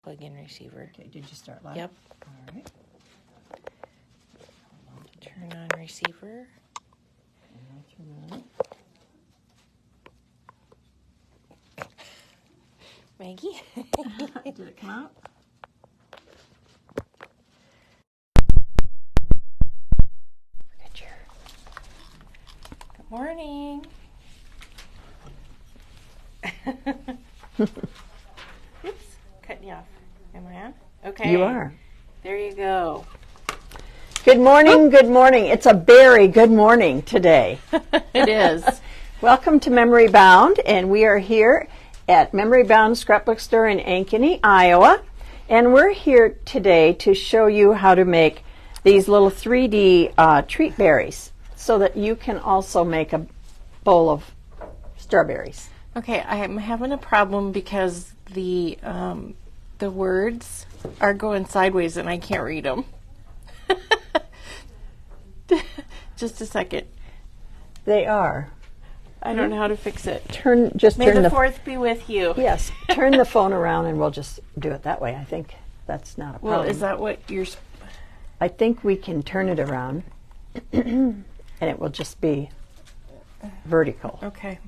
plug-in receiver. Okay, did you start live? Yep. All right. Turn on receiver. And I'll turn on. Maggie? Did it come out? Good morning. Oops, cutting you off. Am I on? Okay. You are. There you go. Good morning, good morning. It's a very good morning today. It is. Welcome to Memory Bound, and we are here at Memory Bound Scrapbook Store in Ankeny, Iowa. And we're here today to show you how to make these little 3D treat berries so that you can also make a bowl of strawberries. Okay, I'm having a problem because the words are going sideways and I can't read them. Just a second. They are. I don't know how to fix it. Turn May the the fourth be with you. Yes, turn the phone around and we'll just do it that way. I think that's not a problem. Well, is that what you're... I think we can turn it around and it will just be vertical. Okay. Is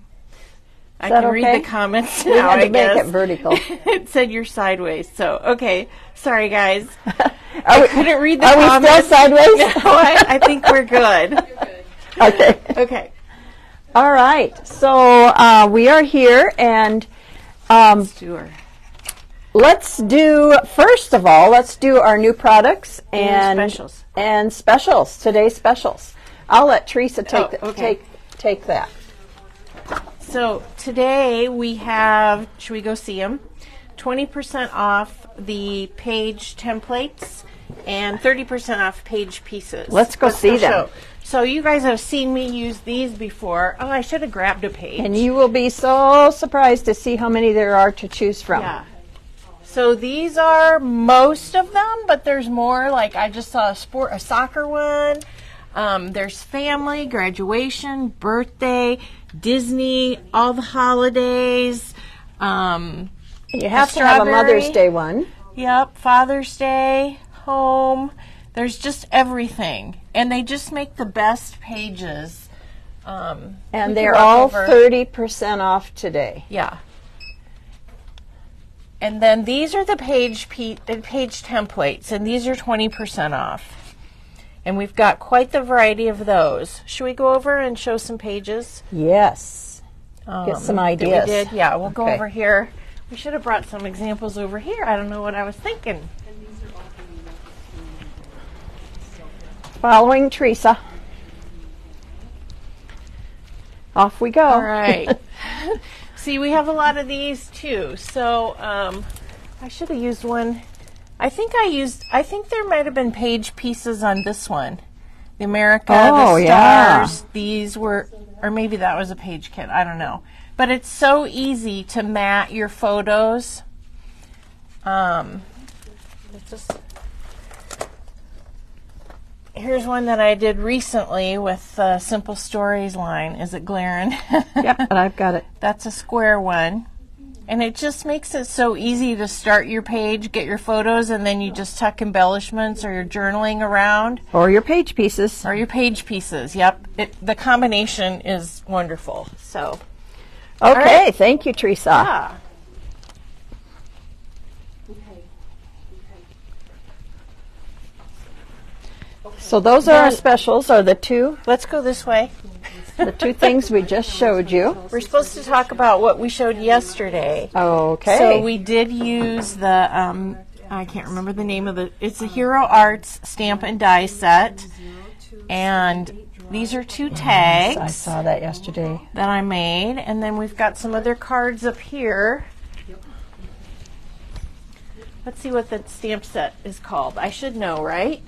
I that can okay? read the comments We now, had to I make guess. it vertical. It said you're sideways, so okay. Sorry, guys. I couldn't read the Are comments. we still sideways? No, I think we're good. Okay. Okay. All right. So we are here, and Let's do her. first of all, let's do our new products And specials. And specials. Today's specials. I'll let Teresa take that. So today we have, should we go see them? 20% off the page templates and 30% off page pieces. Let's go see them. Show. So you guys have seen me use these before. Oh, I should have grabbed a page. And you will be so surprised to see how many there are to choose from. Yeah. So these are most of them, but there's more. Like I just saw a soccer one. There's family, graduation, birthday, Disney, all the holidays. You have to have a Mother's Day one. Yep, Father's Day, home. There's just everything. And they just make the best pages. And they're all 30% off today. Yeah. And then these are the page templates, and these are 20% off. And we've got quite the variety of those. Should we go over and show some pages? Yes. Get some ideas. We did. Yeah, we'll go over here. We should have brought some examples over here. I don't know what I was thinking. Following Teresa. Off we go. All right. See, we have a lot of these too. So I should have used one. I think there might have been page pieces on this one. The America, the stars. Yeah. These were, or maybe that was a page kit. I don't know. But it's so easy to mat your photos. Here's one that I did recently with Simple Stories line. Is it glaring? Yep, and I've got it. That's a square one. And it just makes it so easy to start your page, get your photos, and then you just tuck embellishments or your journaling around. Or your page pieces. Or your page pieces, yep. The combination is wonderful. So, okay, right. Thank you, Teresa. Yeah. So those are our specials, are the two Let's go this way. things we just showed you. We're supposed to talk about what we showed yesterday. Okay. So we did use the, I can't remember the name of it's a Hero Arts stamp and die set. And these are two tags. I saw that yesterday. That I made. And then we've got some other cards up here. Let's see what the stamp set is called. I should know, right?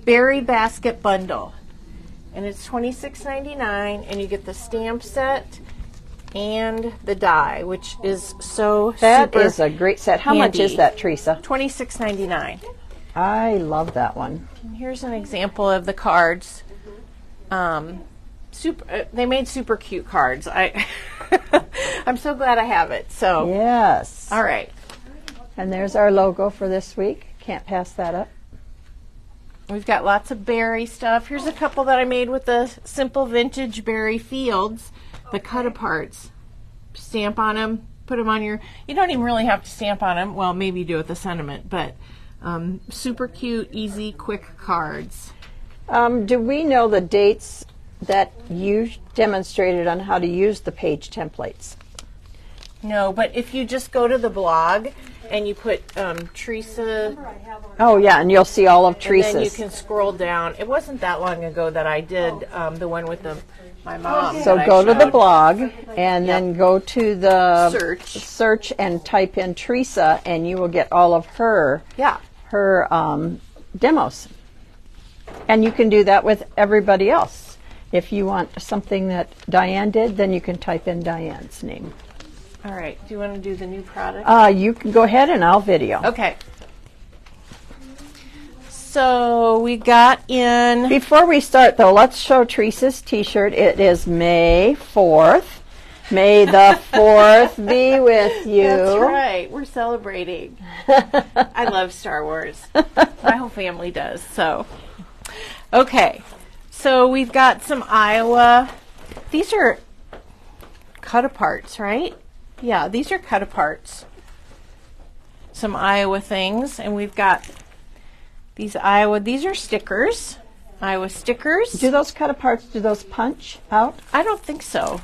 Berry Basket Bundle. And it's $26.99, and you get the stamp set and the die, which is so That super is a great set. How much is that, Teresa? $26.99. I love that one. And here's an example of the cards. They made super cute cards. I'm so glad I have it. So yes. all right. And there's our logo for this week. Can't pass that up. We've got lots of berry stuff. Here's a couple that I made with the Simple Vintage Berry Fields, the cut-aparts. Stamp on them, put them on your... You don't even really have to stamp on them. Well, maybe you do with the sentiment, but super cute, easy, quick cards. Do we know the dates that you demonstrated on how to use the page templates? No, but if you just go to the blog and you put Teresa... Oh, yeah, and you'll see all of Teresa's. And then you can scroll down. It wasn't that long ago that I did the one with my mom. So go to the blog and then go to the search and type in Teresa, and you will get all of her demos. And you can do that with everybody else. If you want something that Diane did, then you can type in Diane's name. All right. Do you want to do the new product? You can go ahead and I'll video. Okay. So we got in... Before we start, though, let's show Teresa's T-shirt. It is May 4th. May the 4th be with you. That's right. We're celebrating. I love Star Wars. My whole family does. So, okay. So we've got some Iowa. These are cut-aparts, right? Yeah, these are cut-aparts. Some Iowa things. And we've got these are stickers. Iowa stickers. Do those cut-aparts, do those punch out? I don't think so.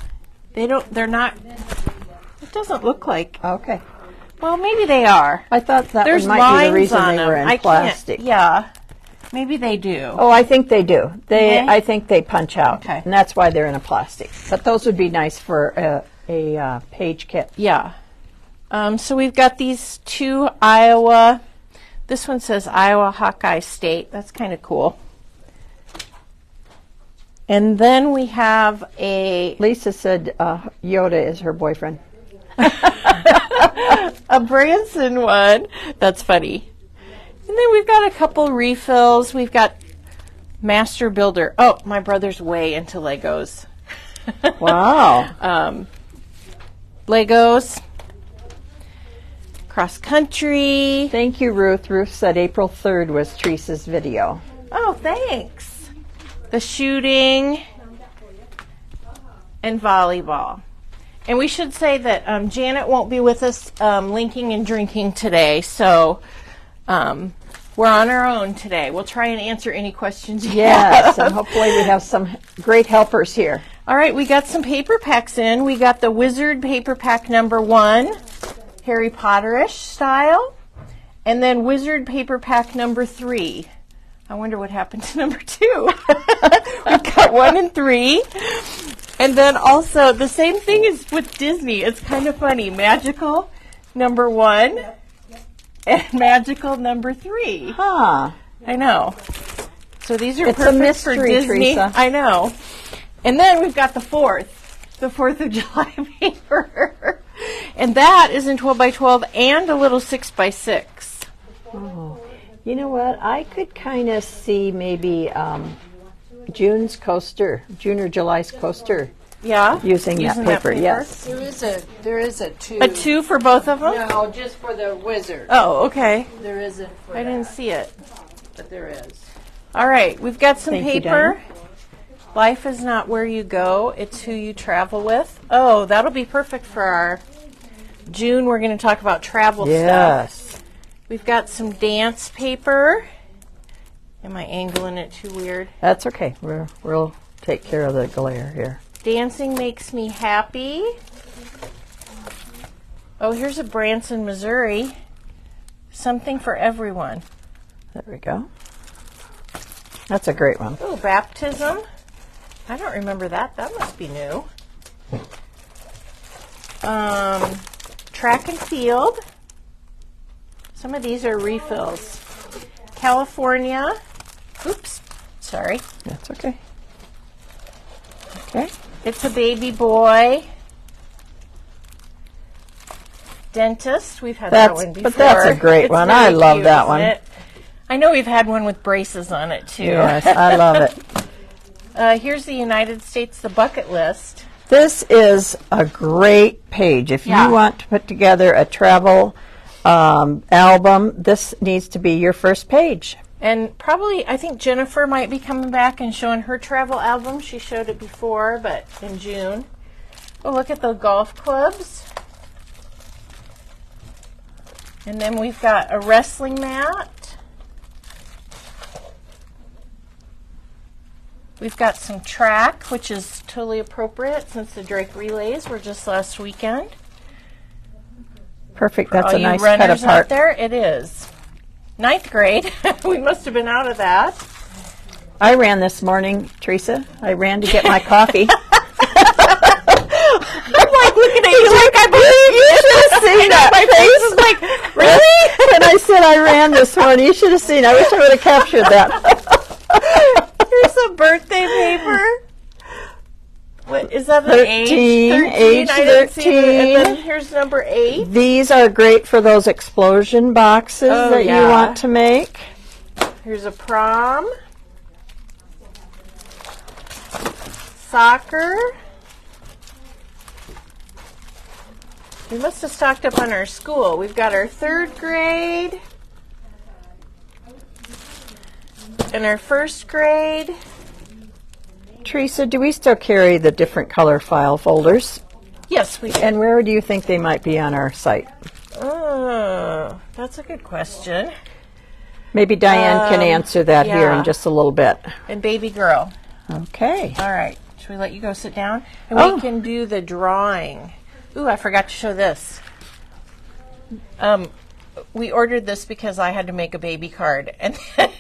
They're not, it doesn't look like. Okay. Well, maybe they are. I thought that There's might be the lines reason on they were them. in plastic. Yeah. Maybe they do. Oh, I think they do. Okay. I think they punch out. Okay. And that's why they're in a plastic. But those would be nice for a page kit. Yeah. So we've got these two Iowa. This one says Iowa Hawkeye State. That's kind of cool. And then we have a... Lisa said Yoda is her boyfriend. a Branson one. That's funny. And then we've got a couple refills. We've got Master Builder. Oh, my brother's way into Legos. Wow. Legos. Cross country. Thank you, Ruth. Ruth said April 3rd was Teresa's video. Oh, thanks. The shooting and volleyball. And we should say that Janet won't be with us linking and drinking today, so we're on our own today. We'll try and answer any questions you Yes, have. and hopefully we have some great helpers here. All right, we got some paper packs in. We got the Wizard paper pack number 1, Harry Potter-ish style, and then Wizard paper pack number 3. I wonder what happened to number 2. We've got 1 and 3. And then also the same thing is with Disney. It's kind of funny. Magical number 1 and Magical number 3. Huh. I know. So these are It's a perfect mystery, for Disney. Teresa. I know. And then we've got the 4th of July paper. And that is in 12 by 12 and a little 6 by 6. Oh. You know what? I could kind of see maybe June or July's coaster. Yeah? Using that paper, yes. There is a 2. A 2 for both of them? No, just for the Wizard. Oh, okay. There isn't for I that, didn't see it. but there is. All right, we've got some Thank you, paper. Diane. Life is not where you go, it's who you travel with. Oh, that'll be perfect for our June. We're going to talk about travel stuff. Yes. We've got some dance paper. Am I angling it too weird? That's okay. We'll take care of the glare here. Dancing makes me happy. Oh, here's a Branson, Missouri. Something for everyone. There we go. That's a great one. Oh, baptism. I don't remember that. That must be new. Track and field. Some of these are refills. California. Oops. Sorry. That's okay. Okay. It's a baby boy. Dentist. We've had that one before. But that's a great one. I really love cute, that isn't one. it? I know we've had one with braces on it too. Yes, I love it. Here's the United States, the bucket list. This is a great page. If Yeah. you want to put together a travel album. This needs to be your first page. And probably, I think Jennifer might be coming back and showing her travel album. She showed it before, but in June. Oh, look at the golf clubs. And then we've got a wrestling mat. We've got some track, which is totally appropriate since the Drake relays were just last weekend. Perfect. That's All a you nice cut runners out apart. there, it is. 9th grade. We must have been out of that. I ran this morning, Teresa. I ran to get my coffee. I'm like looking at you like I believe You should have seen that my face is like, really? And I said I ran this morning. You should have seen. I wish I would have captured that. Here's a birthday paper. What is that? An 13, age I didn't see it. 13. And then here's number 8. These are great for those explosion boxes that you want to make. Here's a prom. Soccer. We must have stocked up on our school. We've got our 3rd grade and our 1st grade. Teresa, do we still carry the different color file folders? Yes, we do. And where do you think they might be on our site? Oh, that's a good question. Maybe Diane can answer that here yeah. in just a little bit. And baby girl. Okay. All right. Should we let you go sit down? And Oh. we can do the drawing. Ooh, I forgot to show this. We ordered this because I had to make a baby card, and then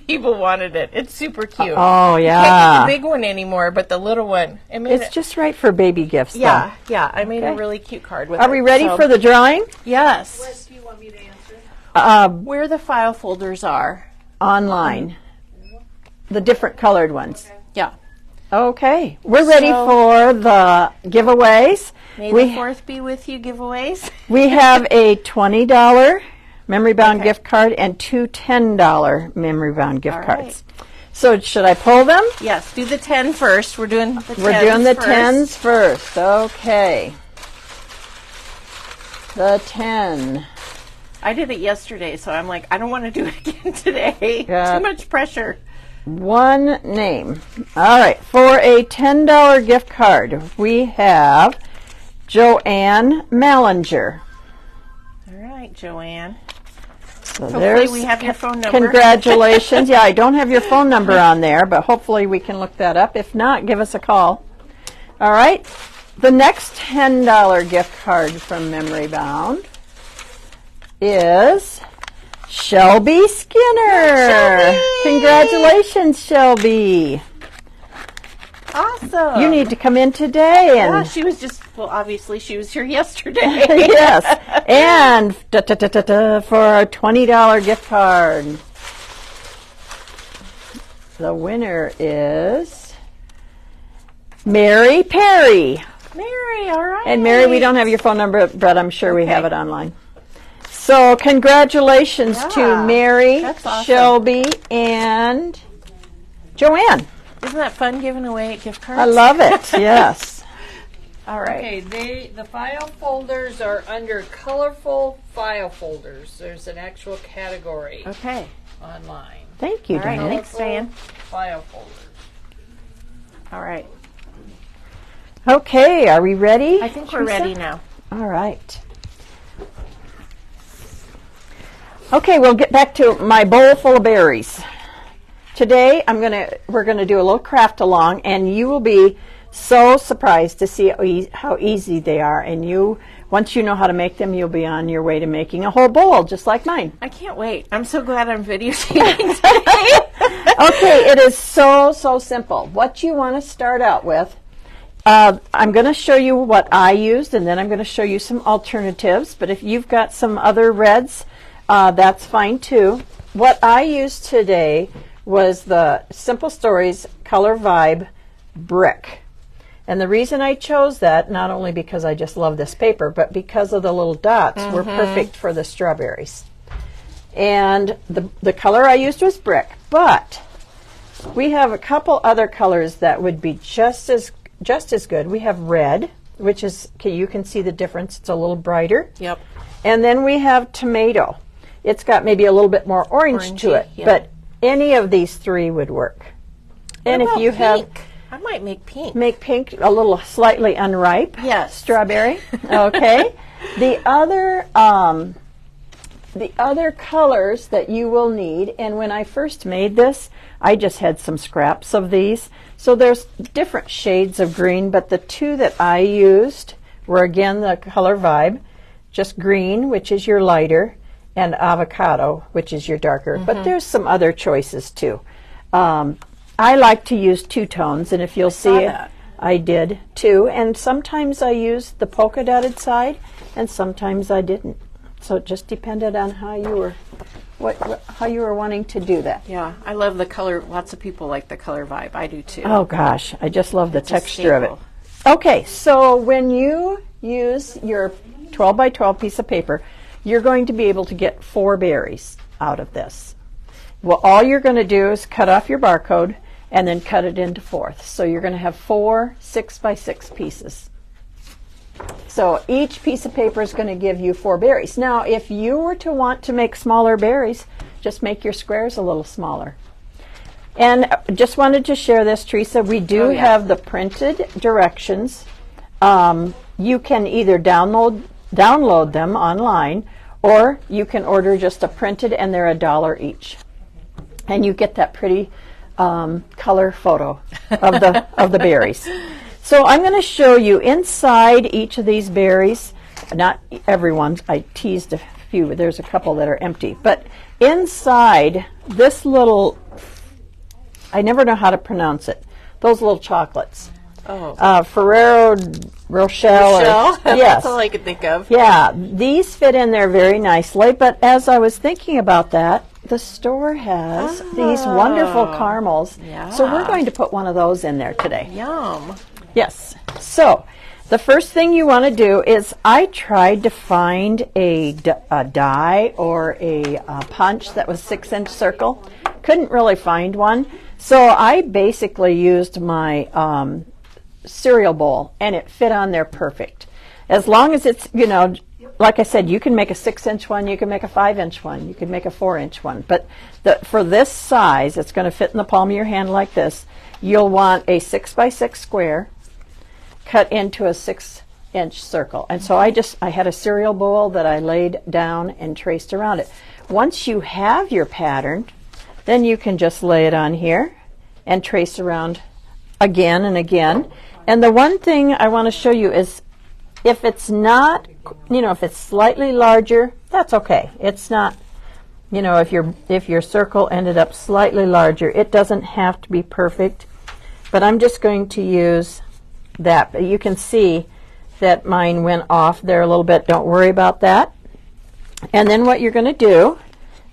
people wanted it. It's super cute. Oh, You yeah. can't get the big one anymore, but the little one. I made It's just right for baby gifts, though. yeah, yeah. I made a Okay. really cute card with it. Are we ready So- for the drawing? Yes. Do you want me to answer? Where the file folders are. Online. The different colored ones. Yeah. Okay. We're ready So- for the giveaways. May We- the 4th be with you giveaways. We have a $20 memory bound Okay. gift card and two $10 memory bound gift All cards. So should I pull them? Yes, do the 10 first. We're doing the 10s We're doing the first. 10s first. Okay. The 10. I did it yesterday, so I'm like, I don't want to do it again today. Got- Too much pressure. One name. All right. For a $10 gift card, we have Joanne Mallinger. All right, Joanne. So Hopefully we have your phone number. Congratulations. Yeah, I don't have your phone number on there, but hopefully we can look that up. If not, give us a call. All right. The next $10 gift card from Memory Bound is Shelby Skinner. Shelby! Congratulations, Shelby. Awesome. You need to come in today Yeah, and she was just, well, obviously she was here yesterday. yes, and for a $20 gift card. The winner is Mary Perry. Mary, all right. And Mary, we don't have your phone number, but I'm sure we Okay. have it online. So congratulations to Yeah, Mary, that's awesome. Shelby, and Joanne. Isn't that fun giving away gift cards? I love it. Yes. All right. Okay, the file folders are under colorful file folders. There's an actual category Okay. online. Thank you, All right, Diane. thanks, Diane. File folders. All right. Okay, are we ready? I think we're Teresa? ready now. All right. Okay, we'll get back to my bowl full of berries. Today, we're gonna do a little craft along, and you will be so surprised to see how easy they are. And once you know how to make them, you'll be on your way to making a whole bowl, just like mine. I can't wait. I'm so glad I'm videotaping today. Okay, it is so simple. What you want to start out with, I'm going to show you what I used, and then I'm going to show you some alternatives. But if you've got some other reds, that's fine too. What I used today was the Simple Stories Color Vibe Brick. And the reason I chose that, not only because I just love this paper, but because of the little dots were perfect for the strawberries. And the color I used was brick, but we have a couple other colors that would be just as good. We have red, which is, okay, you can see the difference. It's a little brighter. Yep. And then we have tomato. It's got maybe a little bit more orange to Orangey, it, yeah. but any of these three would work. And What if you about have, pink? I might make pink. make pink a little slightly unripe. Yes. Strawberry. Okay. The other colors that you will need, and when I first made this, I just had some scraps of these. So there's different shades of green, but the two that I used were, again, the color vibe, just green, which is your lighter, and avocado, which is your darker. But there's some other choices too. I like to use two tones, and if you'll see it, that. I did too. And sometimes I used the polka dotted side, and sometimes I didn't. So it just depended on how you were, how you were wanting to do that. Yeah, I love the color. Lots of people like the color vibe. I do too. Oh gosh, I just love the It's a texture of it. staple. Okay, so when you use your 12 by 12 piece of paper, you're going to be able to get 4 berries out of this. Well, all you're going to do is cut off your barcode and then cut it into fourths. So you're going to have 4 6 by 6 pieces. So each piece of paper is going to give you 4 berries. Now, if you were to want to make smaller berries, just make your squares a little smaller. And just wanted to share this, Teresa. We do have the printed directions. You can either download them online, or you can order just a printed, and they're $1 each. And you get that pretty color photo of the berries. So I'm going to show you inside each of these berries, not everyone, I teased a few, there's a couple that are empty, but inside this little, I never know how to pronounce it, those little chocolates. Oh. Ferrero Rochelle. Yes. Yes. That's all I could think of. Yeah, these fit in there very nicely, but as I was thinking about that, the store has these wonderful caramels. Yeah. So we're going to put one of those in there today. Yum. Yes. So the first thing you want to do is, I tried to find a die or a punch that was 6-inch circle. Couldn't really find one. So I basically used my cereal bowl, and it fit on there perfect. As long as it's, you know, like I said, you can make a 6-inch one, you can make a 5-inch one, you can make a 4-inch one. But for this size, it's going to fit in the palm of your hand like this. You'll want a 6 by 6 square cut into a 6-inch circle. And so I had a cereal bowl that I laid down and traced around it. Once you have your pattern, then you can just lay it on here and trace around again and again. And the one thing I want to show you is, if it's not, you know, if it's slightly larger, that's okay. It's not, you know, if your circle ended up slightly larger, it doesn't have to be perfect. But I'm just going to use that. But you can see that mine went off there a little bit. Don't worry about that. And then what you're going to do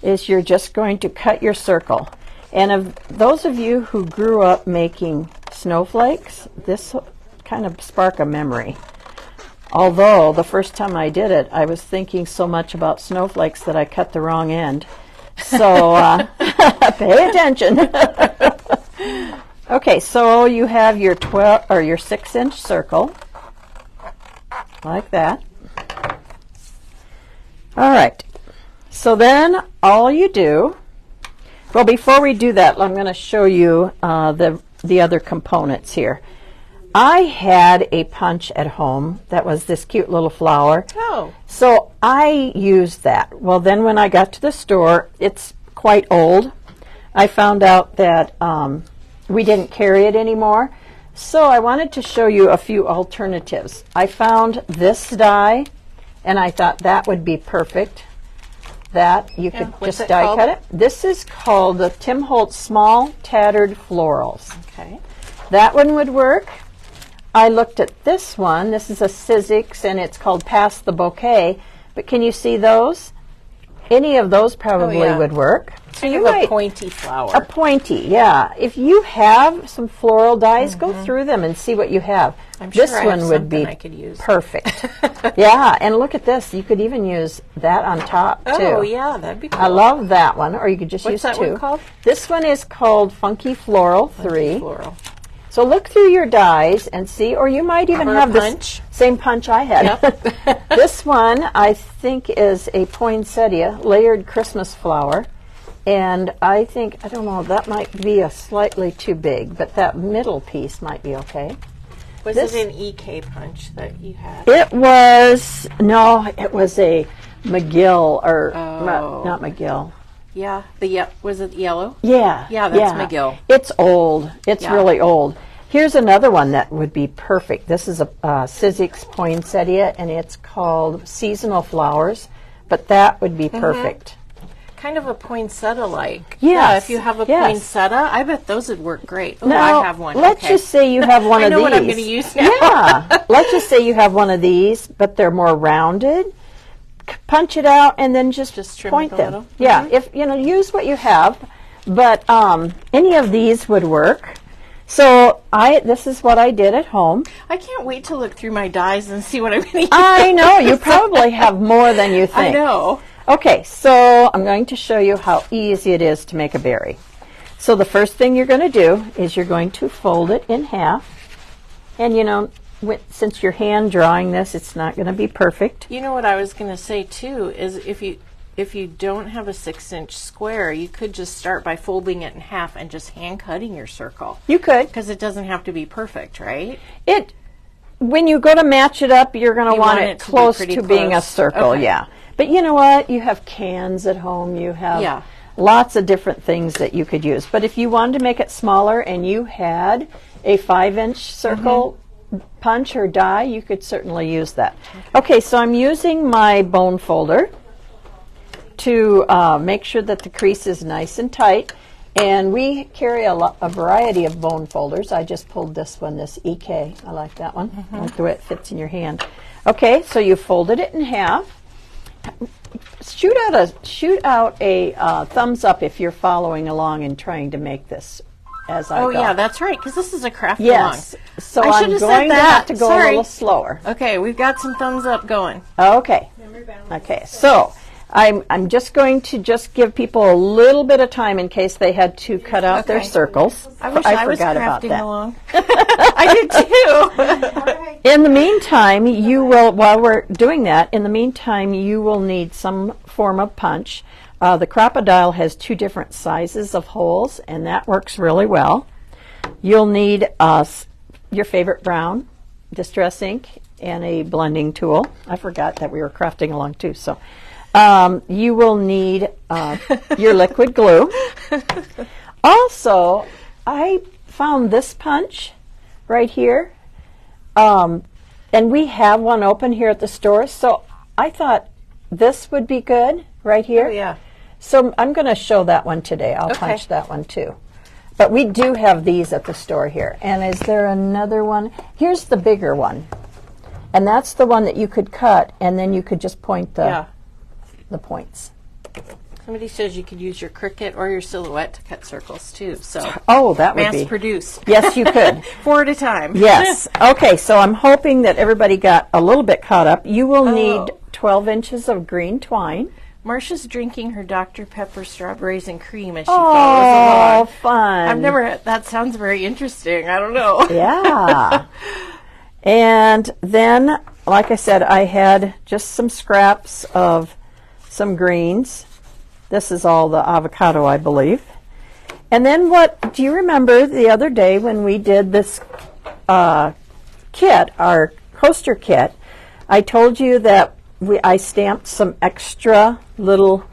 is you're just going to cut your circle. And of those of you who grew up making snowflakes, this kind of spark a memory. Although the first time I did it, I was thinking so much about snowflakes that I cut the wrong end. So pay attention. Okay, so you have your 12 or your 6-inch circle, like that. All right. So then all you do, well, before we do that, I'm going to show you the other components here. I had a punch at home that was this cute little flower. Oh. So I used that. Well, then when I got to the store, it's quite old. I found out that we didn't carry it anymore. So I wanted to show you a few alternatives. I found this die, and I thought that would be perfect. That you could what's just it die called? cut it. This is called the Tim Holtz Small Tattered Florals. Okay. That one would work. I looked at this one. This is a Sizzix, and it's called Pass the Bouquet. But can you see those? Any of those probably yeah. would work. So You you have a might, pointy flower. a pointy, yeah. If you have some floral dies, go through them and see what you have. I'm sure This I have one would something be I could use. perfect. Yeah, and look at this. You could even use that on top, too. Oh, yeah, that'd be cool. I love that one, or you could just What's use that two. one called? This one is called Funky Floral 3. Floral. So look through your dies and see, or you might even have punch. the same punch I had. Yep. This one I think is a poinsettia, layered Christmas flower. And I don't know, that might be a slightly too big, but that middle piece might be okay. Was it an EK punch that you had? It was a McGill, or not McGill. Yeah, was it yellow? Yeah. Yeah, that's McGill. It's old. It's really old. Here's another one that would be perfect. This is a Sizzix poinsettia, and it's called Seasonal Flowers, but that would be perfect. Kind of a poinsettia-like. Yes, yeah, if you have a poinsettia, I bet those would work great. Oh, now, I have one. Let's just say you have one of these. I know what I'm going to use now. Yeah. Let's just say you have one of these, but they're more rounded. Punch it out and then just trim point it a them. little. Yeah, if use what you have, but any of these would work. So this is what I did at home. I can't wait to look through my dies and see what I'm going to use. I know, you probably have more than you think. I know. Okay, so I'm going to show you how easy it is to make a berry. So the first thing you're going to do is you're going to fold it in half. And since you're hand drawing this, it's not going to be perfect. You know what I was going to say too is if you don't have a 6-inch square, you could just start by folding it in half and just hand cutting your circle. You could. Because it doesn't have to be perfect, right? When you go to match it up, you're going to want it close to being a circle, okay. Yeah. But you know what? You have cans at home. You have lots of different things that you could use. But if you wanted to make it smaller and you had a 5-inch circle punch or die, you could certainly use that. Okay, so I'm using my bone folder to make sure that the crease is nice and tight. And we carry a variety of bone folders. I just pulled this one, this EK. I like that one. I like the way it fits in your hand. Okay, so you folded it in half. Shoot out a thumbs up if you're following along and trying to make this as I go. Oh yeah, that's right, because this is a craft Yes, so I'm going to have to go a little slower. Okay, we've got some thumbs up going. Okay. Okay, so I'm just going to give people a little bit of time in case they had to cut out their circles. I wish I was forgot about crafting that. along. I did too. In the meantime, while we're doing that, in the meantime, you will need some form of punch. The Crocodile has 2 different sizes of holes, and that works really well. You'll need your favorite brown, Distress ink, and a blending tool. I forgot that we were crafting along too. So you will need your liquid glue. Also, I found this punch right here. And we have one open here at the store, so I thought this would be good right here. Oh, yeah. So I'm going to show that one today. I'll punch that one too. But we do have these at the store here. And is there another one? Here's the bigger one. And that's the one that you could cut, and then you could just point the points. Somebody says you could use your Cricut or your Silhouette to cut circles too. So that would be mass-produced. Yes, you could. 4 at a time. Yes. Okay, so I'm hoping that everybody got a little bit caught up. You will need 12 inches of green twine. Marcia's drinking her Dr. Pepper strawberries and cream as she follows along. Oh, fun. That sounds very interesting. I don't know. Yeah. And then, like I said, I had just some scraps of some greens. This is all the avocado, I believe. And then do you remember the other day when we did this kit, our coaster kit, I told you that I stamped some extra little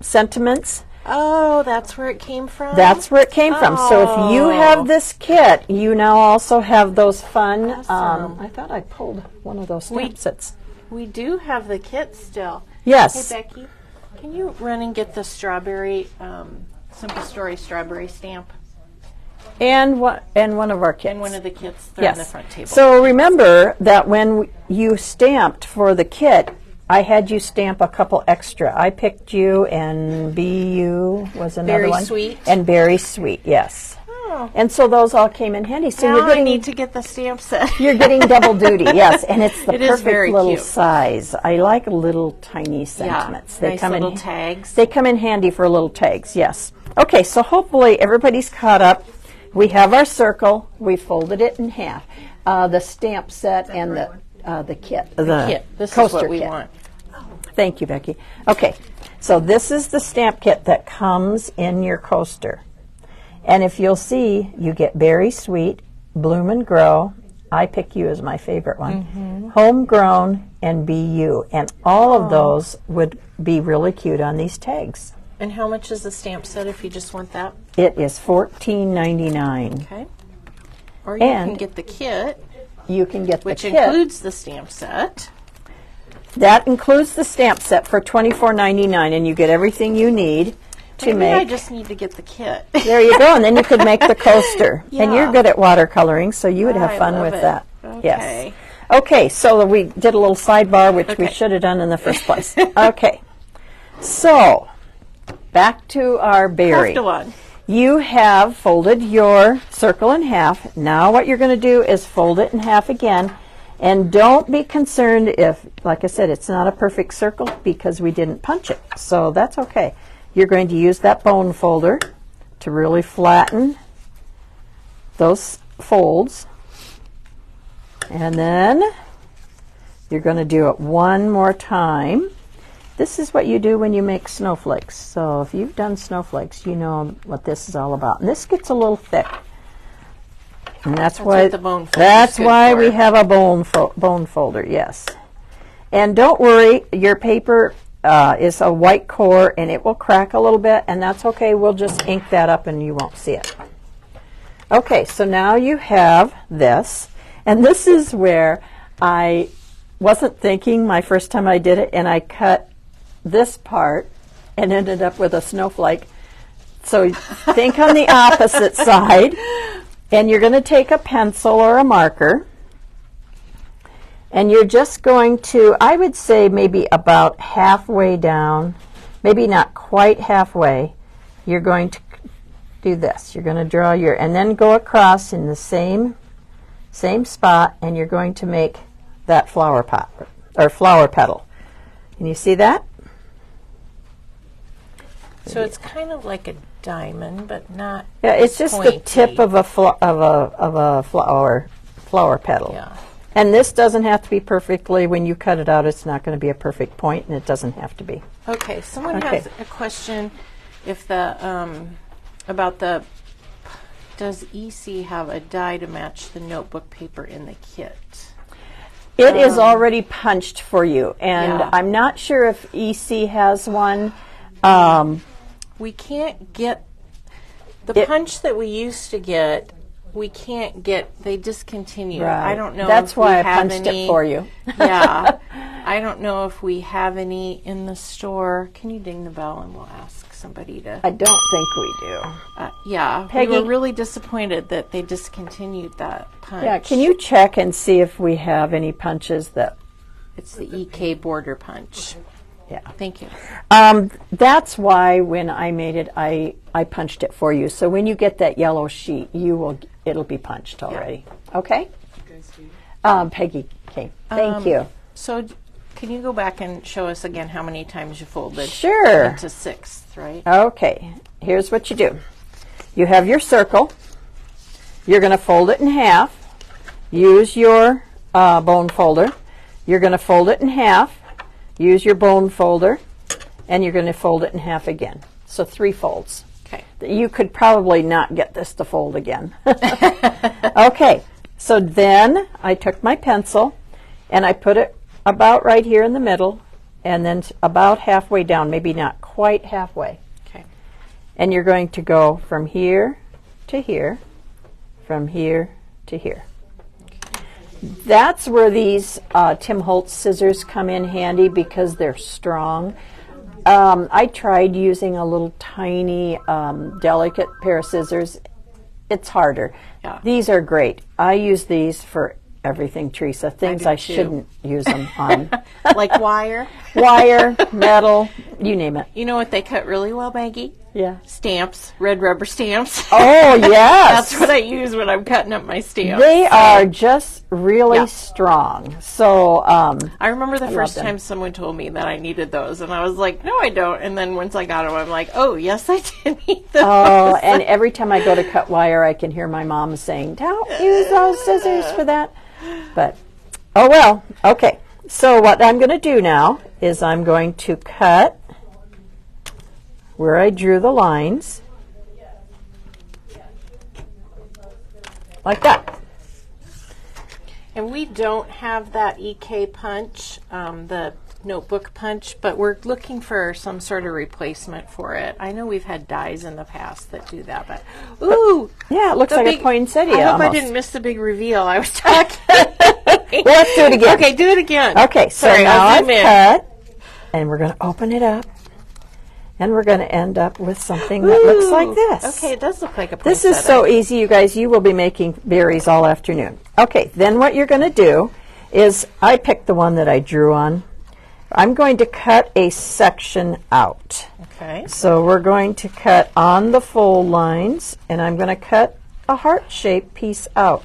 sentiments. Oh, that's where it came from? That's where it came from. So if you have this kit, you now also have those fun. Awesome. I thought I pulled one of those stamp sets. We do have the kit still. Yes. Hey, Becky, can you run and get the strawberry, Simple Story strawberry stamp? And one of our kits. And one of the kits. They're on the front table. So remember that when you stamped for the kit, I had you stamp a couple extra. I picked you, and BU was another one. Berry Sweet. And Berry Sweet, yes. Oh. And so those all came in handy. So now I need to get the stamp set. You're getting double duty, yes. And it's the perfect very little cute. size. I like little tiny sentiments. Yeah, nice little tags. They come in handy for little tags, yes. Okay, so hopefully everybody's caught up. we have our circle. We folded it in half. The stamp set and the kit. The kit. This is coaster what we kit. want. Thank you, Becky. Okay, so this is the stamp kit that comes in your coaster. And if you'll see, you get Berry Sweet, Bloom and Grow. I Pick You is my favorite one. Homegrown and Be You. And all of those would be really cute on these tags. And how much is the stamp set if you just want that? It is $14.99. Okay. Or you And can get the kit, You can get which the kit. includes the stamp set. That includes the stamp set for $24.99, and you get everything you need to Maybe make. I just need to get the kit. There you go, and then you could make the coaster. And you're Yeah. good at watercoloring, so you would have I fun love with it. that. Okay. Yes. Okay, so we did a little sidebar, which we Okay. should have done in the first place. Okay, so back to our berry. Left one. You have folded your circle in half. Now what you're going to do is fold it in half again. And don't be concerned if, like I said, it's not a perfect circle because we didn't punch it. So that's okay. You're going to use that bone folder to really flatten those folds. And then you're going to do it one more time. This is what you do when you make snowflakes. So if you've done snowflakes, you know what this is all about. And this gets a little thick. And that's why what the bone folder's that's good why for. we have a bone folder. Yes. And don't worry, your paper is a white core and it will crack a little bit, and that's okay. We'll just ink that up and you won't see it. Okay, so now you have this, and this is where I wasn't thinking my first time I did it, and I cut this part and ended up with a snowflake. So think on the opposite side. And you're going to take a pencil or a marker, and you're just going to, I would say maybe about halfway down, maybe not quite halfway, you're going to do this. You're going to draw your, and then go across in the same spot, and you're going to make that flower pot, or flower petal. Can you see that? So it's kind of like a diamond, but not. Yeah, it's just pointy. the tip of a flower petal. Yeah. And this doesn't have to be perfectly. When you cut it out, it's not going to be a perfect point, and it doesn't have to be. Okay. Someone Okay. has a question. If the about the does EC have a die to match the notebook paper in the kit? It is already punched for you, and Yeah. I'm not sure if EC has one. We can't get the It- punch that we used to get. We can't get. They discontinued. Right. I don't know. That's if we why I have punched any, it for you. Yeah. I don't know if we have any in the store. Can you ding the bell and we'll ask somebody to? I don't think we do. Yeah. Peggy? We were really disappointed that they discontinued that punch. Yeah, can you check and see if we have any punches that? It's the EK border punch. Yeah. Thank you. That's why when I made it, I punched it for you. So when you get that yellow sheet, it'll be punched already. Okay? Peggy came. Thank you. So, can you go back and show us again how many times you folded? Sure. Into sixth, right? Okay. Here's what you do. You have your circle. You're going to fold it in half. Use your bone folder. You're going to fold it in half. Use your bone folder, and you're going to fold it in half again. So 3 folds. Okay. You could probably not get this to fold again. Okay, so then I took my pencil, and I put it about right here in the middle, and then about halfway down, maybe not quite halfway. Okay. And you're going to go from here to here, from here to here. That's where these Tim Holtz scissors come in handy because they're strong. I tried using a little tiny, delicate pair of scissors. It's harder. Yeah. These are great. I use these for everything, Teresa. Things do I too. shouldn't use them on. Like wire? Wire, metal, You name it. You know what they cut really well, Maggie? Yeah. Stamps, red rubber stamps. Oh, yes. That's what I use when I'm cutting up my stamps. They are just really strong. So I remember the first them. time someone told me that I needed those, and I was like, no, I don't. And then once I got them, I'm like, oh, yes, I did need those. Oh, and every time I go to cut wire, I can hear my mom saying, don't use those scissors for that. But, oh well, okay. So what I'm going to do now is I'm going to cut where I drew the lines, like that. And we don't have that EK punch, the notebook punch, but we're looking for some sort of replacement for it. I know we've had dies in the past that do that, but ooh, yeah, it looks like a poinsettia. I hope almost. I didn't miss the big reveal. I was talking. Well, let's do it again. Okay, do it again. Okay, so Sorry, now I'll I've zoom in. cut, and we're going to open it up, and we're going to end up with something that looks like this. Okay, it does look like a This poinsettia. is so easy, you guys. You will be making berries all afternoon. Okay, then what you're going to do is, I picked the one that I drew on. I'm going to cut a section out. Okay. So we're going to cut on the fold lines, and I'm going to cut a heart-shaped piece out.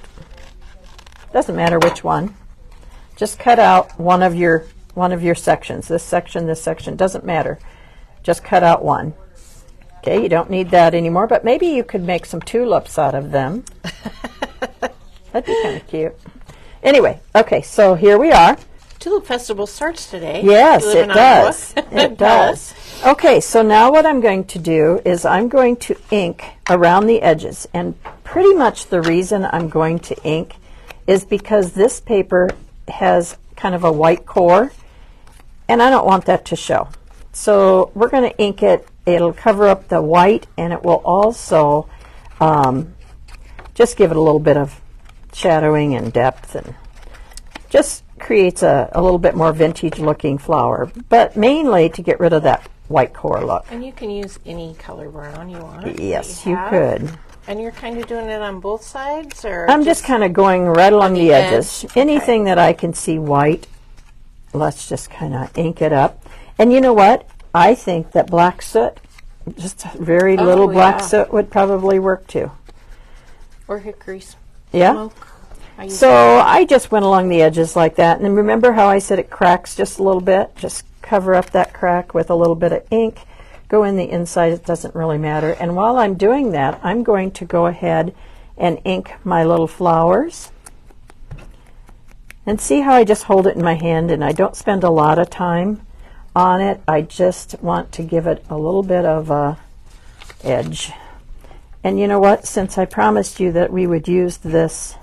Doesn't matter which one. Just cut out one of your sections. This section, doesn't matter. Just cut out one. Okay, you don't need that anymore, but maybe you could make some tulips out of them. That'd be kind of cute. Anyway, okay, so here we are. Tulip Festival starts today. Yes, You live it in Iowa. does. It does. Okay, so now what I'm going to do is I'm going to ink around the edges. And pretty much the reason I'm going to ink is because this paper has kind of a white core, and I don't want that to show. So we're going to ink it. It'll cover up the white, and it will also just give it a little bit of shadowing and depth, and just creates a little bit more vintage looking flower, but mainly to get rid of that white core look. And you can use any color brown you want. Yes, that you have. could. And you're kind of doing it on both sides, or I'm just kind of going right along the edges. edge? Okay. Anything that I can see white, let's just kind of ink it up. And you know what? I think that black soot, just very little black soot would probably work too. or hickories. Yeah? Smoke. So I just went along the edges like that. And remember how I said it cracks just a little bit? Just cover up that crack with a little bit of ink. Go in the inside, it doesn't really matter. And while I'm doing that, I'm going to go ahead and ink my little flowers. And see how I just hold it in my hand and I don't spend a lot of time on it. I just want to give it a little bit of a edge. And you know what? Since I promised you that we would use this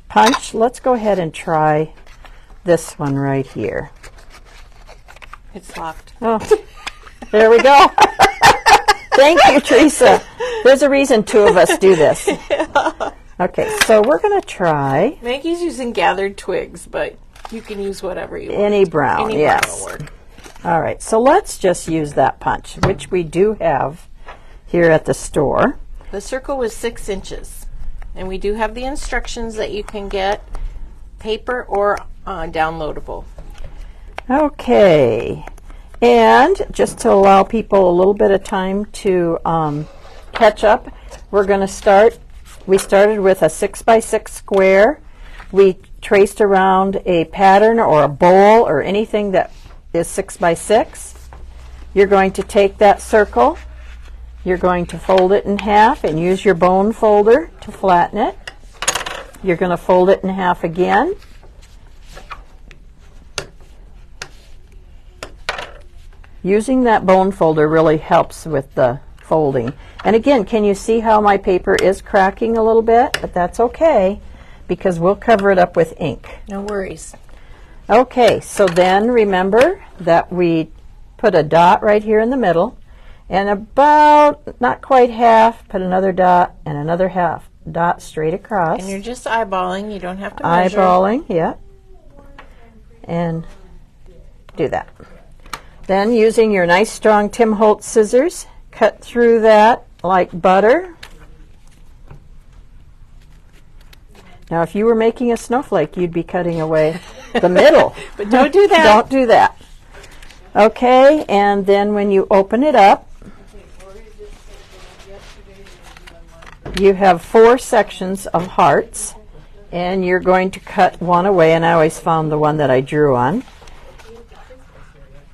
punch, let's go ahead and try this one right here. It's locked. Oh, there we go. Thank you, Teresa. There's a reason two of us do this. Okay, so we're going to try Maggie's using gathered twigs, but you can use whatever you want. any brown. Any Yes. brown will work. All right, so let's just use that punch, which we do have here at the store. The circle was 6 inches, and we do have the instructions that you can get paper or downloadable. Okay, and just to allow people a little bit of time to catch up, we're going to start. We started with a 6x6 square. We traced around a pattern or a bowl or anything that is 6x6. You're going to take that circle, you're going to fold it in half and use your bone folder to flatten it. You're going to fold it in half again. Using that bone folder really helps with the folding. And again, can you see how my paper is cracking a little bit? But that's okay, because we'll cover it up with ink. No worries. Okay, so then remember that we put a dot right here in the middle, and about, not quite half, put another dot and another half dot straight across. And you're just eyeballing. You don't have to measure. Eyeballing, yeah. And do that. Then using your nice strong Tim Holtz scissors, cut through that like butter. Now if you were making a snowflake, you'd be cutting away the middle. But don't do that. Don't do that. Okay, and then when you open it up, you have 4 sections of hearts, and you're going to cut one away, and I always found the one that I drew on.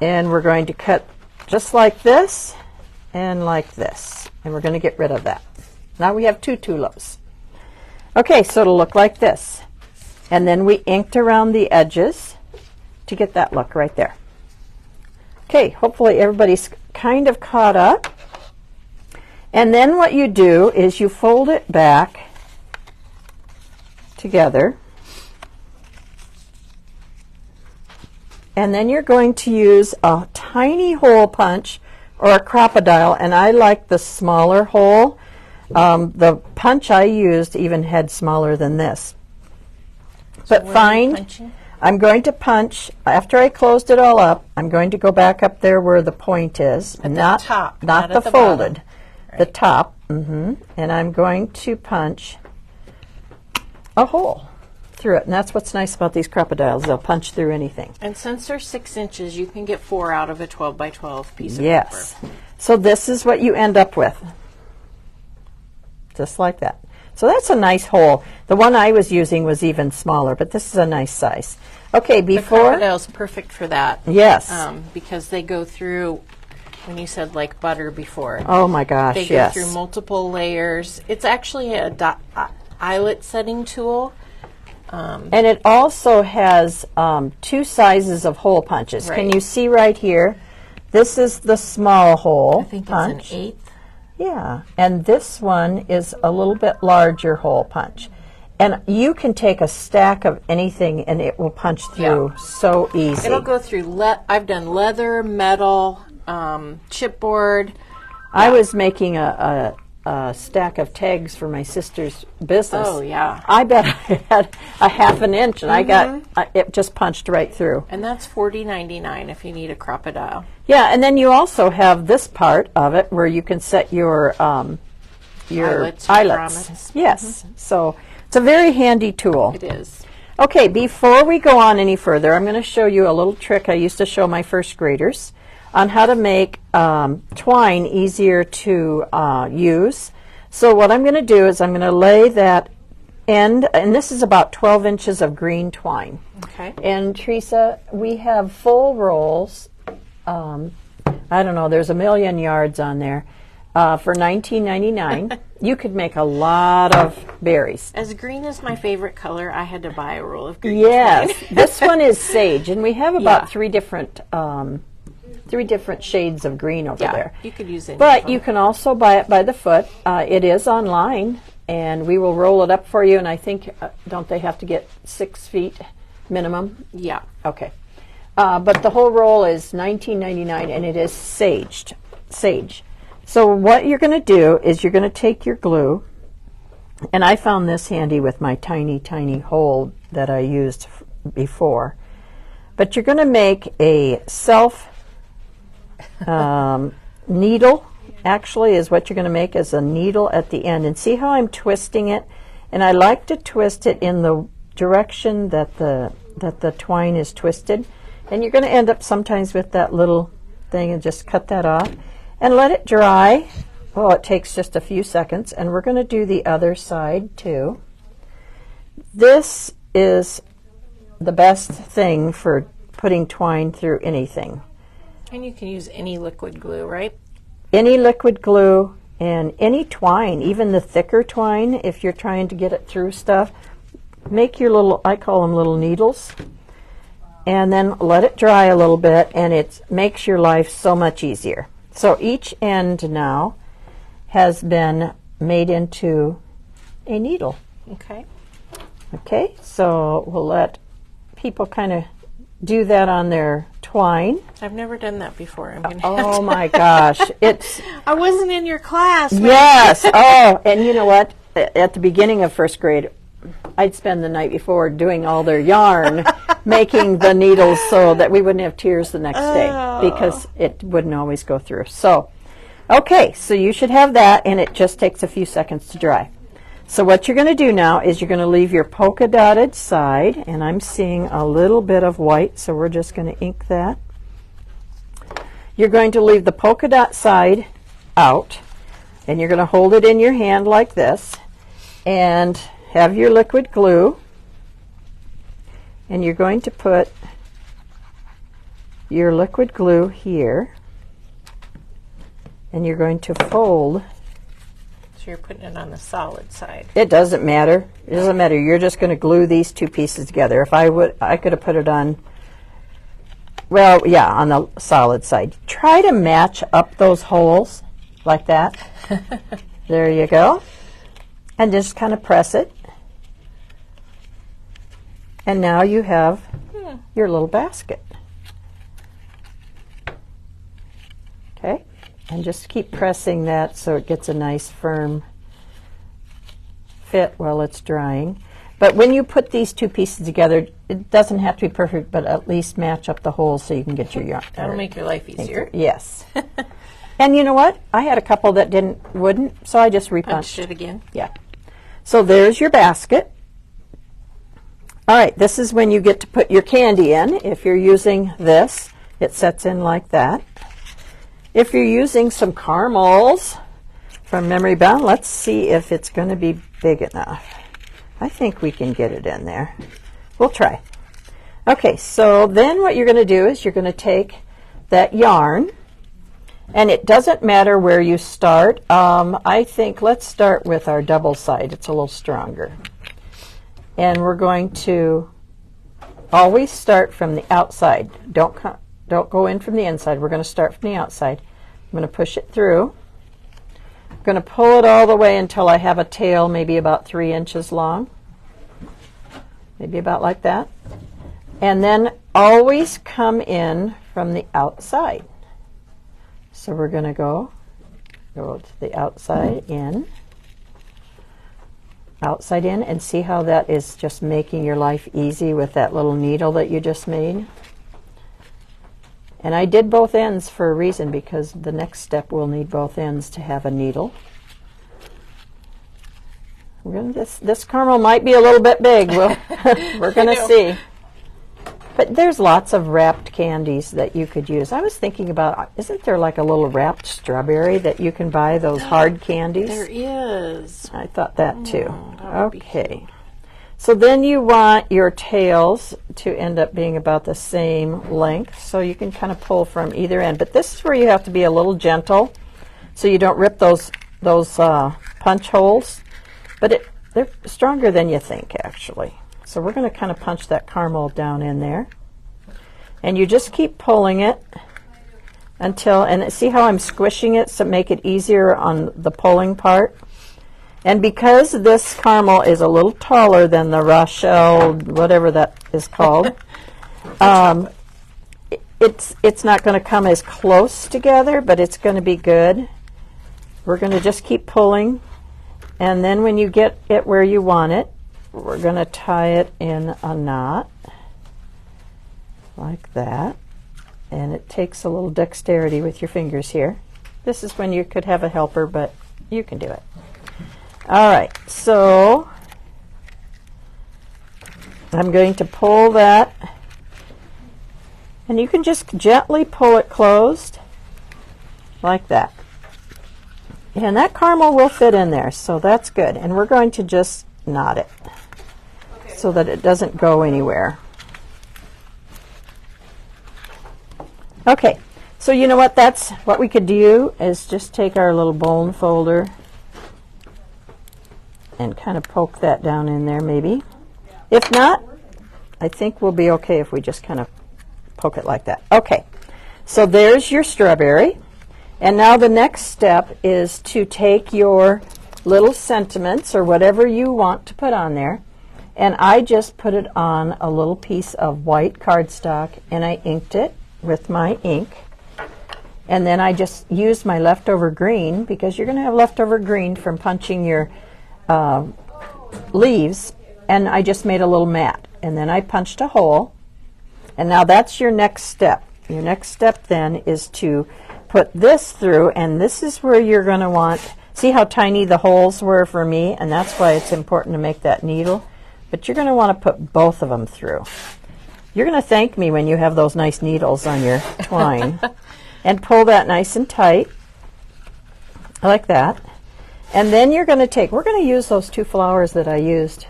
And we're going to cut just like this and like this, and we're going to get rid of that. Now we have 2 tulips. Okay, so it'll look like this. And then we inked around the edges to get that look right there. Okay, hopefully everybody's kind of caught up. And then what you do is you fold it back together. And then you're going to use a tiny hole punch or a crocodile, and I like the smaller hole. The punch I used even had smaller than this. But find, I'm going to punch, after I closed it all up, I'm going to go back up there where the point is. At the top, not the folded. Right. The top. And I'm going to punch a hole through it. And that's what's nice about these crocodiles. They'll punch through anything. And since they're 6 inches, you can get 4 out of a 12 by 12 piece of yes. paper. So this is what you end up with. Just like that. So that's a nice hole. The one I was using was even smaller, but this is a nice size. Okay, before... The crocodile's perfect for that. Yes. Because they go through, when you said like butter before. Oh my gosh, they yes. go through multiple layers. It's actually a eyelet setting tool. And it also has 2 sizes of hole punches. Right. Can you see right here? This is the small hole I think punch. it's an 1/8. Yeah, and this one is a little bit larger hole punch. And you can take a stack of anything and it will punch through so easy. It'll go through, I've done leather, metal, chipboard. I was making a stack of tags for my sister's business. Oh, yeah. I bet I had a 1/2 inch and I got, it just punched right through. And that's $40.99 if you need a crocodile. Yeah, and then you also have this part of it where you can set your eyelets. Yes, so it's a very handy tool. It is. Okay, before we go on any further, I'm going to show you a little trick I used to show my first graders on how to make twine easier to use. So what I'm going to do is I'm going to lay that end, and this is about 12 inches of green twine. Okay. And Teresa, we have full rolls. I don't know, there's a million yards on there. For $19.99, you could make a lot of berries. As green is my favorite color, I had to buy a roll of green Yes, twine. this one is sage, and we have about 3 different shades of green over there. You could use it. But you can also buy it by the foot. It is online, and we will roll it up for you. And I think, don't they have to get 6 feet minimum? Yeah. Okay. But the whole roll is $19.99, and it is sage. So what you're going to do is you're going to take your glue, and I found this handy with my tiny, tiny hole that I used before. But you're going to make a self needle, actually, is what you're going to make as a needle at the end. And see how I'm twisting it? And I like to twist it in the direction that the twine is twisted. And you're going to end up sometimes with that little thing, and just cut that off and let it dry. Well, it takes just a few seconds, and we're going to do the other side too. This is the best thing for putting twine through anything. And you can use any liquid glue, right? Any liquid glue and any twine, even the thicker twine, if you're trying to get it through stuff. Make your little, I call them little needles, and then let it dry a little bit, and it makes your life so much easier. So each end now has been made into a needle. Okay. Okay, so we'll let people kind of do that on their twine. I've never done that before. I'm gonna Oh my gosh, it's... I wasn't in your class. Yes, oh, and you know what? At the beginning of first grade, I'd spend the night before doing all their yarn, making the needles so that we wouldn't have tears the next day, because it wouldn't always go through. So, okay, so you should have that, and it just takes a few seconds to dry. So what you're going to do now is you're going to leave your polka dotted side, and I'm seeing a little bit of white, so we're just going to ink that. You're going to leave the polka dot side out, and you're going to hold it in your hand like this, and have your liquid glue, and you're going to put your liquid glue here, and you're going to fold. So you're putting it on the solid side. It doesn't matter. It doesn't matter. You're just going to glue these two pieces together. If I would, I could have put it on, well, yeah, on the solid side. Try to match up those holes like that. There you go. And just kind of press it. And now you have your little basket. Okay? And just keep pressing that so it gets a nice firm fit while it's drying. But when you put these two pieces together, it doesn't have to be perfect, but at least match up the holes so you can get your yarn. That'll make your life easier. Yes. And you know what? I had a couple that wouldn't, so I just Punched repunched it again. Yeah. So there's your basket. All right, this is when you get to put your candy in. If you're using this, it sets in like that. If you're using some caramels from Memory Bound, let's see if it's going to be big enough. I think we can get it in there. We'll try. Okay, so then what you're going to do is you're going to take that yarn, and it doesn't matter where you start. I think let's start with our double side. It's a little stronger. And we're going to always start from the outside. Don't go in from the inside. We're going to start from the outside. I'm going to push it through. I'm going to pull it all the way until I have a tail maybe about 3 inches long. Maybe about like that. And then always come in from the outside. So we're going to go to the outside in, and see how that is just making your life easy with that little needle that you just made. And I did both ends for a reason, because the next step we'll need both ends to have a needle. This caramel might be a little bit big. We're going to see. But there's lots of wrapped candies that you could use. I was thinking about, isn't there like a little wrapped strawberry that you can buy, those hard candies? There is. I thought that too. Okay. So then you want your tails to end up being about the same length, so you can kind of pull from either end. But this is where you have to be a little gentle so you don't rip those punch holes. But they're stronger than you think, actually. So we're going to kind of punch that caramel down in there. And you just keep pulling it until, and see how I'm squishing it to make it easier on the pulling part? And because this caramel is a little taller than the Rochelle, whatever that is called, it's not going to come as close together, but it's going to be good. We're going to just keep pulling, and then when you get it where you want it, we're going to tie it in a knot like that. And it takes a little dexterity with your fingers here. This is when you could have a helper, but you can do it. All right, so I'm going to pull that, and you can just gently pull it closed like that. And that caramel will fit in there, so that's good. And we're going to just knot it so that it doesn't go anywhere. Okay, so you know what? That's what we could do, is just take our little bone folder and kind of poke that down in there maybe. If not, I think we'll be okay if we just kind of poke it like that. Okay, so there's your strawberry. And now the next step is to take your little sentiments or whatever you want to put on there. And I just put it on a little piece of white cardstock, and I inked it with my ink. And then I just used my leftover green, because you're going to have leftover green from punching your leaves, and I just made a little mat, and then I punched a hole, and now that's your next step. Your next step then is to put this through, and this is where you're going to want See how tiny the holes were for me? And that's why it's important to make that needle. But you're going to want to put both of them through. You're going to thank me when you have those nice needles on your twine. And pull that nice and tight, like that. And then you're going to take, we're going to use those 2 flowers that I used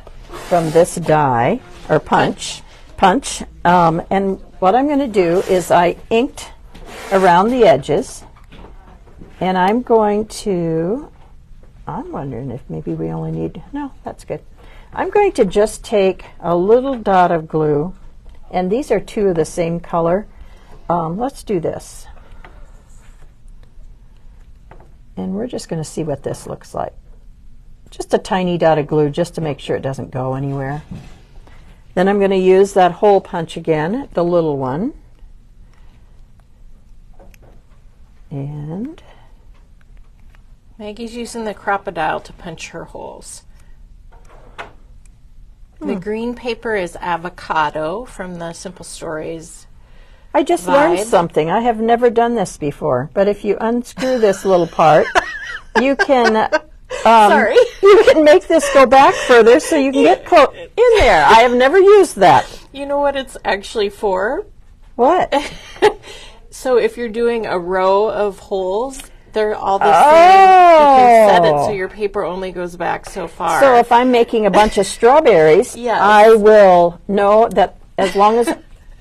from this die, or punch. And what I'm going to do is I inked around the edges. And I'm going to, I'm wondering if maybe we only need, no, that's good. I'm going to just take a little dot of glue, and these are 2 of the same color. Let's do this. And we're just going to see what this looks like. Just a tiny dot of glue just to make sure it doesn't go anywhere. Then I'm going to use that hole punch again, the little one. And Maggie's using the crocodile to punch her holes. The green paper is avocado from the Simple Stories. I just learned something. I have never done this before. But if you unscrew this little part, you can Sorry. You can make this go back further so you can get in there. I have never used that. You know what it's actually for? What? So if you're doing a row of holes, they're all the same. You can set it so your paper only goes back so far. So if I'm making a bunch of strawberries, Yes. I will know that as long as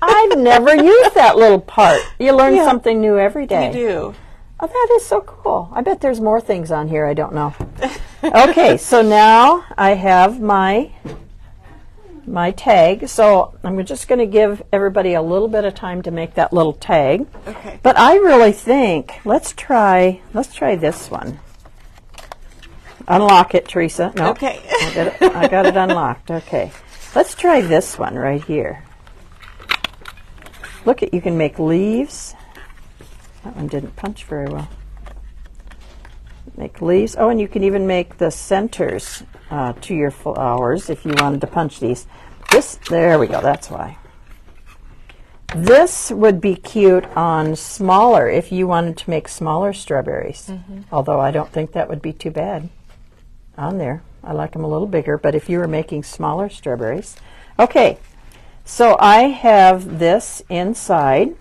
I've never used that little part. You learn something new every day. You do. Oh, that is so cool. I bet there's more things on here I don't know. Okay, so now I have my tag. So I'm just going to give everybody a little bit of time to make that little tag. Okay. But I really think let's try this one. Unlock it, Teresa. No. Okay. I got it unlocked. Okay. Let's try this one right here. Look at, you can make leaves. That one didn't punch very well. Make leaves. Oh, and you can even make the centers to your flowers if you wanted to punch these. There we go, that's why. This would be cute on smaller, if you wanted to make smaller strawberries. Although I don't think that would be too bad on there. I like them a little bigger, but if you were making smaller strawberries. Okay, so I have this inside.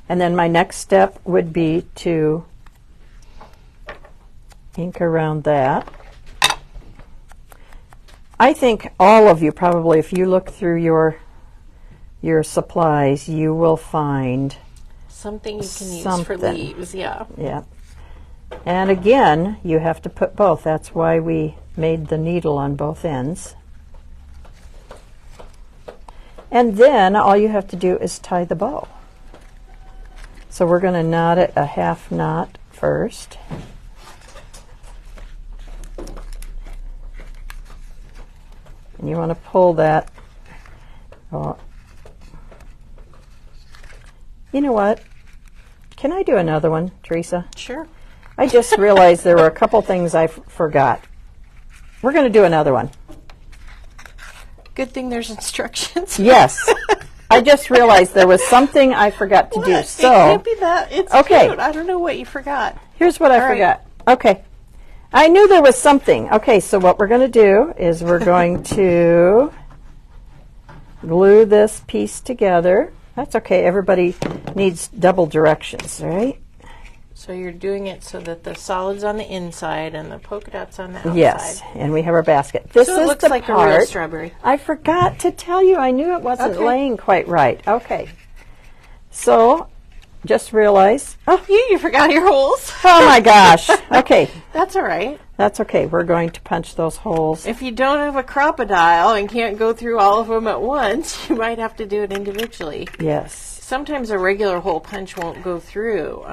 And then my next step would be to ink around that. I think all of you probably, if you look through your supplies, you will find something you can use for leaves, yeah. Yeah. And again, you have to put both. That's why we made the needle on both ends. And then all you have to do is tie the bow. So we're going to knot it a half knot first. And you want to pull that. Oh. You know what? Can I do another one, Teresa? Sure. I just realized there were a couple things I forgot. We're going to do another one. Good thing there's instructions. Yes. I just realized there was something I forgot to do. So it can't be that. It's okay. Cute. I don't know what you forgot. Here's what I forgot. Okay. I knew there was something. Okay, so what we're going to do is we're going to glue this piece together. That's okay. Everybody needs double directions, right? So you're doing it so that the solid's on the inside and the polka dot's on the outside. Yes, and we have our basket. This so it is looks the like part. a real strawberry. I forgot to tell you. I knew it wasn't Okay. laying quite right. Okay. So, just realized. Oh, You forgot your holes. oh my gosh. Okay. That's all right. That's okay. We're going to punch those holes. If you don't have a crocodile and can't go through all of them at once, you might have to do it individually. Yes. Sometimes a regular hole punch won't go through.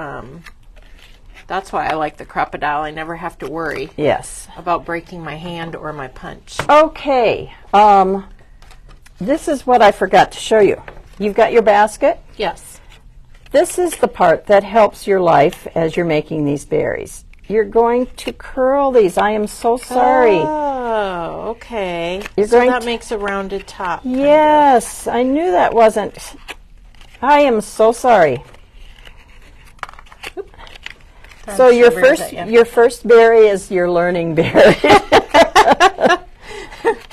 That's why I like the crocodile. I never have to worry Yes. about breaking my hand or my punch. Okay. This is what I forgot to show you. You've got your basket. Yes. This is the part that helps your life as you're making these berries. You're going to curl these. I am so sorry. Oh, okay. You're so going that to- makes a rounded top. Yes, I knew that wasn't. I am so sorry. So your first berry is your learning berry.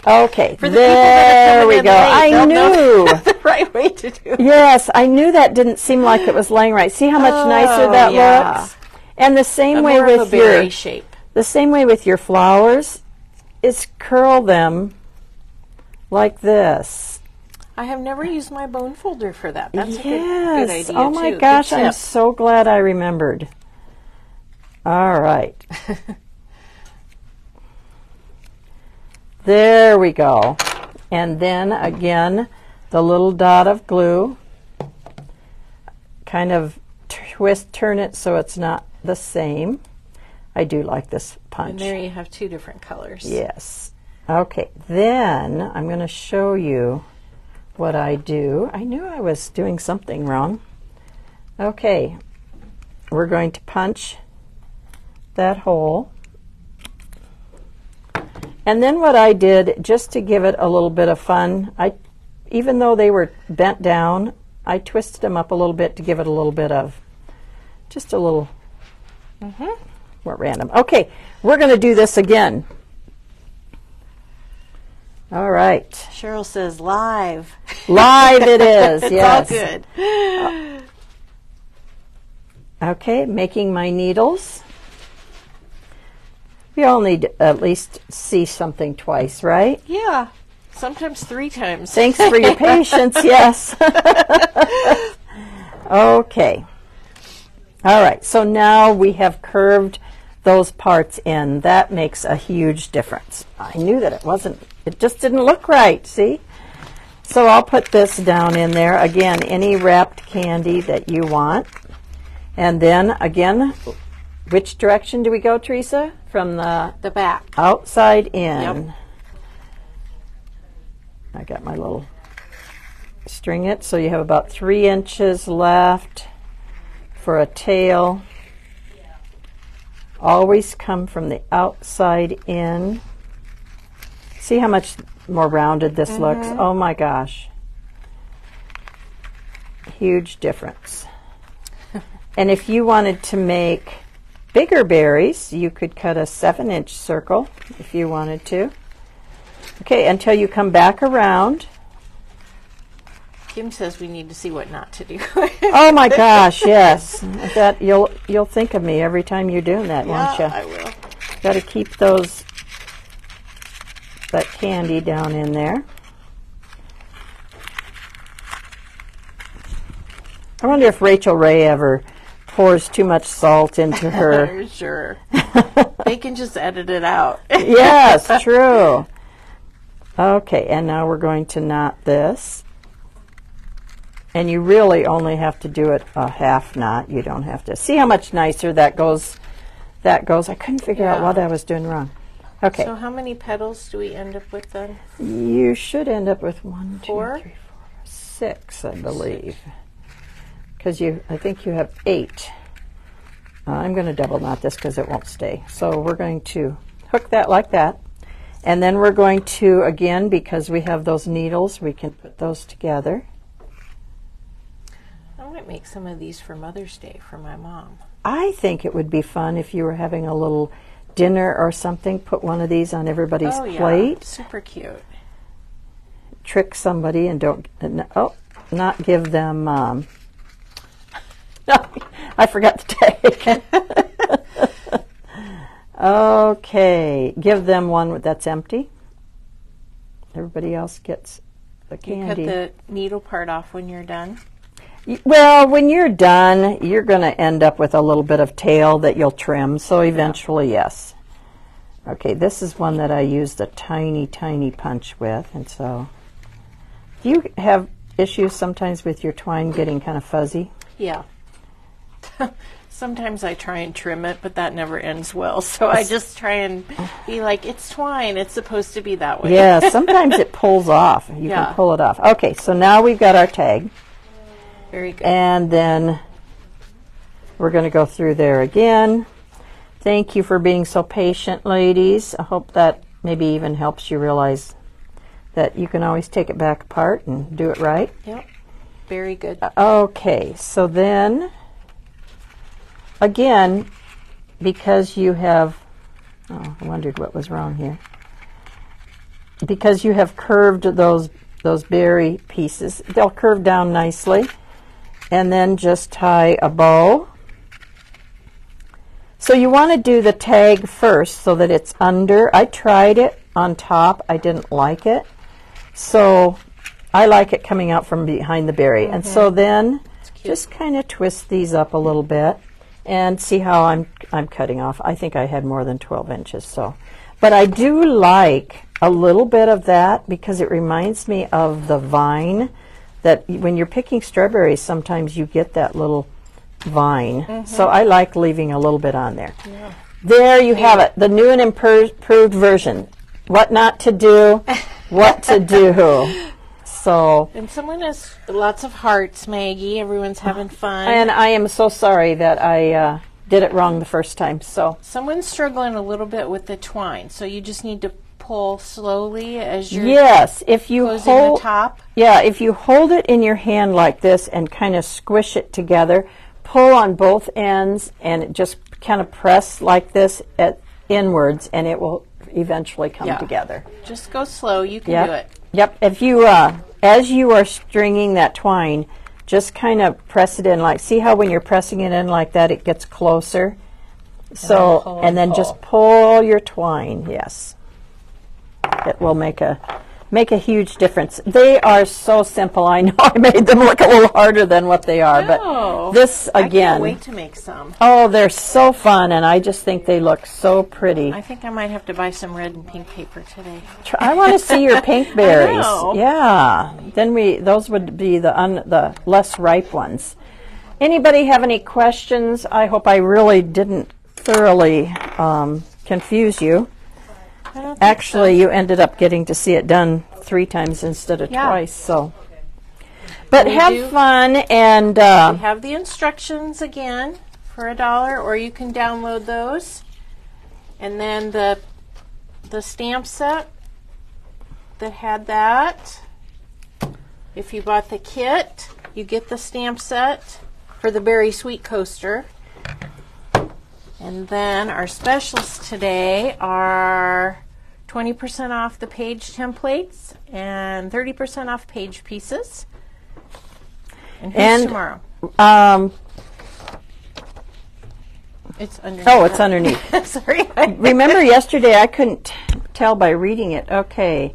Okay, For the there we go. I knew the right way to do it. Yes, I knew that didn't seem like it was laying right. See how much nicer that looks? And the same way More of with a berry shape. the same way with your flowers is curl them like this. I have never used my bone folder for that. That's a good idea Oh my too. gosh, Good I'm tip. so glad I remembered. All right. There we go. And then again, the little dot of glue. Kind of turn it so it's not the same. I do like this punch. And there you have two different colors. Yes. Okay, then I'm going to show you what I do. I knew I was doing something wrong. Okay, we're going to punch that hole. And then what I did, just to give it a little bit of fun, even though they were bent down, I twisted them up a little bit to give it a little bit of, just a little more random. Okay, we're going to do this again. All right. Cheryl says live. Live it is, It's yes. all good. Okay, making my needles. We all need to at least see something twice, right? Yeah. Sometimes 3 times. Thanks for your patience, yes. Okay. All right, so now we have curved those parts in. That makes a huge difference. I knew that it just didn't look right, see? So I'll put this down in there. Again, any wrapped candy that you want. And then, again, which direction do we go, Teresa? From the back. outside in. Yep. I got my little string it, so you have about 3 inches left for a tail. Always come from the outside in. See how much more rounded this looks? Oh my gosh. Huge difference. And if you wanted to make bigger berries, you could cut a 7-inch circle if you wanted to. Okay, until you come back around. Kim says we need to see what not to do. Oh my gosh, yes. That you'll think of me every time you're doing that, won't you? I will. Got to keep that candy down in there. I wonder if Rachel Ray ever pours too much salt into her. Sure. They can just edit it out. Yes, true. Okay, and now we're going to knot this. And you really only have to do it a half knot. You don't have to. See how much nicer that goes. I couldn't figure out what I was doing wrong. Okay. So how many petals do we end up with then? You should end up with 1, 2, 4? 3, 4, 6, I believe. Because I think you have 8. I'm going to double knot this because it won't stay. So we're going to hook that like that. And then we're going to, again, because we have those needles, we can put those together. I might make some of these for Mother's Day for my mom. I think it would be fun if you were having a little dinner or something, put one of these on everybody's plate. Yeah. Super cute. Trick somebody and not give them, no, I forgot to take. Okay, give them one that's empty. Everybody else gets the candy. You cut the needle part off when you're done? Well, when you're done, you're going to end up with a little bit of tail that you'll trim, so eventually, yes. Okay, this is one that I used a tiny, tiny punch with, and so... Do you have issues sometimes with your twine getting kind of fuzzy? Yeah. Sometimes I try and trim it, but that never ends well, so I just try and be like, it's twine, it's supposed to be that way. Yeah, sometimes it pulls off. You can pull it off. Okay, so now we've got our tag. Very good. And then we're going to go through there again. Thank you for being so patient, ladies. I hope that maybe even helps you realize that you can always take it back apart and do it right. Yep. Very good. Okay, so then, again, because you have, oh, I wondered what was wrong here. Because you have curved those berry pieces, they'll curve down nicely. And then just tie a bow. So you want to do the tag first so that it's under. I tried it on top. I didn't like it. So I like it coming out from behind the berry. And so then just kind of twist these up a little bit and see how I'm cutting off. I think I had more than 12 inches. So, but I do like a little bit of that because it reminds me of the vine that when you're picking strawberries, sometimes you get that little vine. So I like leaving a little bit on there. Yeah. There you have it, the new and improved version. What not to do, what to do. So. And someone has lots of hearts, Maggie. Everyone's having fun. And I am so sorry that I did it wrong the first time. So someone's struggling a little bit with the twine, so you just need to pull slowly as you're if you closing hold the top. Yeah, if you hold it in your hand like this and kind of squish it together, pull on both ends and just kind of press like this inwards, and it will eventually come together. Just go slow. You can do it. Yep. If you as you are stringing that twine, just kind of press it in. Like, see how when you're pressing it in like that, it gets closer. So, and then just pull your twine. Yes. It will make a huge difference. They are so simple. I know I made them look a little harder than what they are, but this again. I can't wait to make some. Oh, they're so fun, and I just think they look so pretty. I think I might have to buy some red and pink paper today. I want to see your pink berries. I know. Yeah, then those would be the less ripe ones. Anybody have any questions? I hope I really didn't thoroughly confuse you. Actually, you ended up getting to see it done 3 times instead of twice. So, but have fun, and we have the instructions again for $1, or you can download those. And then the stamp set that had that. If you bought the kit, you get the stamp set for the Berry Sweet Coaster. And then our specials today are 20% off the page templates and 30% off page pieces. And who's tomorrow? It's underneath. Oh, it's underneath. Sorry. Remember yesterday I couldn't tell by reading it. Okay.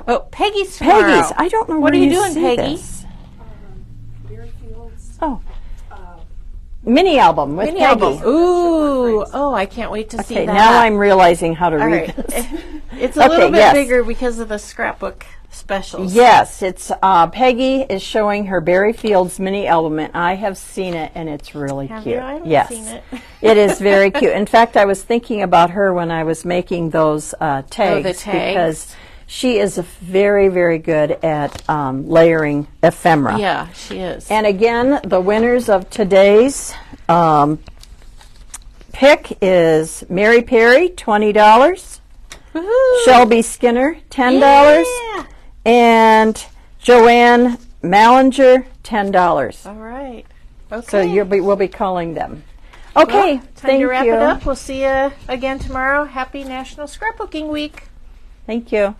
Oh, Peggy's tomorrow. Peggy's. I don't know what where are you doing, Peggy? This. Oh. Mini album with Peggy. Album. Ooh. Oh, I can't wait to see that. Okay, now I'm realizing how to read this. It's a little bit bigger because of the scrapbook specials. Yes, it's Peggy is showing her Berry Fields mini album, and I have seen it, and it's really Have cute. You? I haven't yes, seen it. It is very cute. In fact, I was thinking about her when I was making those tags, the tags, because she is very, very good at layering ephemera. Yeah, she is. And again, the winners of today's pick is Mary Perry, $20. Woohoo. Shelby Skinner, $10. Yeah. And Joanne Mallinger, $10. All right. Okay. So we'll be calling them. Okay, well, thank to wrap you. it up. We'll see you again tomorrow. Happy National Scrapbooking Week. Thank you.